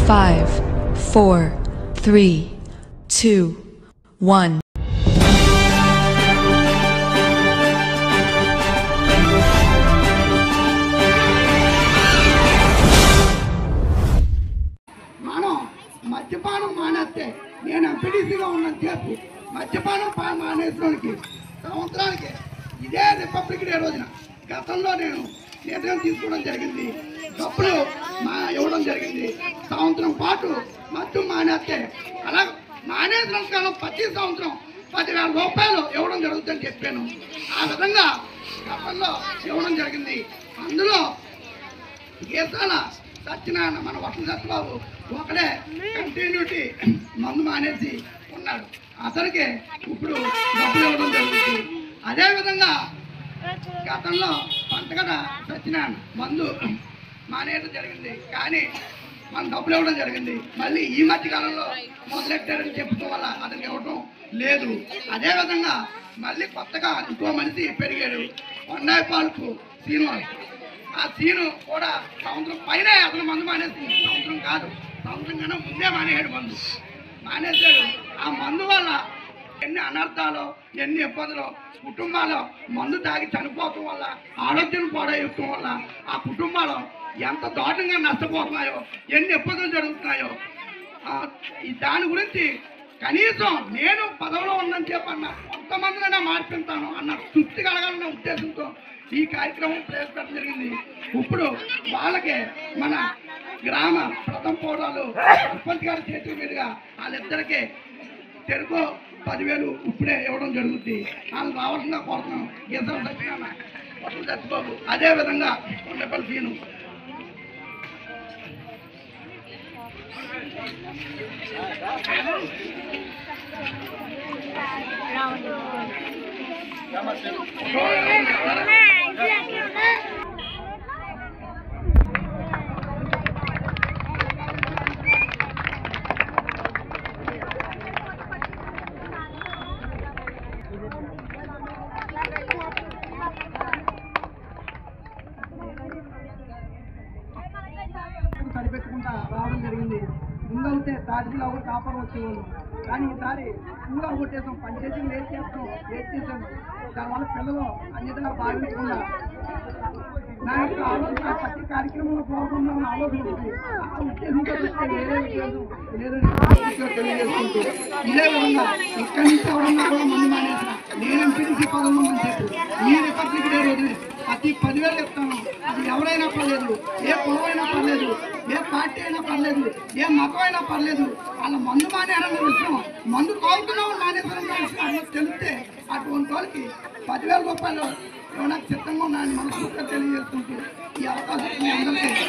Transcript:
5, 4, 3, 2, 1. మద్యపానం మానేస్తే నేను ఎంపీడీసీగా ఉన్నంత సేపు మద్యపానం మానేసడానికి సంవత్సరానికి ఇదే రిపబ్లిక్ డే రోజున గతంలో నేను నిర్ణయం తీసుకోవడం జరిగింది. డబ్బులు ఇవ్వడం జరిగింది. సంవత్సరం పాటు మద్యం మానేస్తే అలా మానేసిన కాలం ప్రతి సంవత్సరం 10,000 రూపాయలు ఇవ్వడం జరుగుతుందని చెప్పాను. ఆ విధంగా గతంలో ఇవ్వడం జరిగింది. అందులో గీతాల సత్యనారాయణ మన వసంత సత్యబాబు ఒకడే కంటిన్యూటీ మందు మానేసి ఉన్నాడు. అతనికి ఇప్పుడు డబ్బులు ఇవ్వడం జరుగుతుంది. అదేవిధంగా గతంలో పంటగడ సత్యనారాయణ మందు మానేయడం జరిగింది, కానీ మన డబ్బులు ఇవ్వడం జరిగింది. మళ్ళీ ఈ మధ్య కాలంలో మొదలెట్టారని చెప్పుకోవడం వల్ల అతనికి ఇవ్వడం లేదు. అదేవిధంగా మళ్ళీ కొత్తగా ఇంకో మనిషి పెరిగాడు, కొండాయిపాలకు శ్రీనివాస్. ఆ సీను కూడా సంవత్సరం పైన అతను మందు మానేసింది. సంవత్సరం కాదు, సంవత్సరం కన్నా ముందే మానేసాడు. మందు మానేశాడు. ఆ మందు వల్ల ఎన్ని అనర్థాలు, ఎన్ని ఇబ్బందులు, కుటుంబాలు మందు తాగి చనిపోవటం వల్ల, ఆరోగ్యం పాడైపోవటం వల్ల ఆ కుటుంబాలు ఎంత దారుణంగా నష్టపోతున్నాయో, ఎన్ని ఇబ్బందులు జరుగుతున్నాయో దాని గురించి కనీసం నేను పదవిలో ఉందని చెప్పన్నా కొంతమందినైనా మార్పిస్తాను అన్న తృప్తి కలగాలన్న ఉద్దేశంతో ఈ కార్యక్రమం ప్రవేశపెట్టడం జరిగింది. ఇప్పుడు వాళ్ళకి మన గ్రామ ప్రథమ పౌరాలు సర్పంచ్ గారి చేతుల మీదుగా వాళ్ళిద్దరికీ చెరుకు 10,000 ఇప్పుడే ఇవ్వడం జరుగుతుంది. వాళ్ళు రావాల్సిందిగా కోరుతున్నాం. గీతలు సత్యనారాయణ, వసంత సత్యబాబు, అదేవిధంగా కొండపల్లి సీను. సరిపెట్టుకుంటా రావడం జరిగింది. ముందైతే తాటిలో ఒకటి కాపాడు వచ్చేవాళ్ళు, కానీ ఈసారి స్కూల్ అవగొట్టేసాం. పంచాయతీలు లేట్ చేసాం. దానివల్ల పిల్లలు అన్నిటిగా భావించకుండా నా యొక్క ఆలోచన ప్రతి కార్యక్రమంలో పోకుండా ఆలోచన ఉంది. ఆ ఉద్దేశంతో తెలియజేసుకుంటూ ఇదే విధంగా ఇక్కడి నుంచి ఎవరన్నా కూడా మందు మానేసిన నేను ఎంపీడీసీ పదవులు అని చెప్పి ఈ రిపబ్లిక్ డే రోజు ప్రతి 10,000 ఇస్తాను. అది ఎవరైనా పర్లేదు, ఏ పొడవైనా పర్లేదు, ఏ పార్టీ అయినా పర్లేదు, ఏ మతం అయినా పర్లేదు, వాళ్ళ మందు మానేయాలన్న విషయం, మందు తాగుతున్నాం మానేశారన్న విషయం తెలిస్తే అటువంటి వాళ్ళకి 10,000 రూపాయలు నాకు సిద్ధంగా ఉన్నాయని మనస్ఫూర్తిగా తెలియజేస్తుంటూ ఈ అవకాశం అందరికీ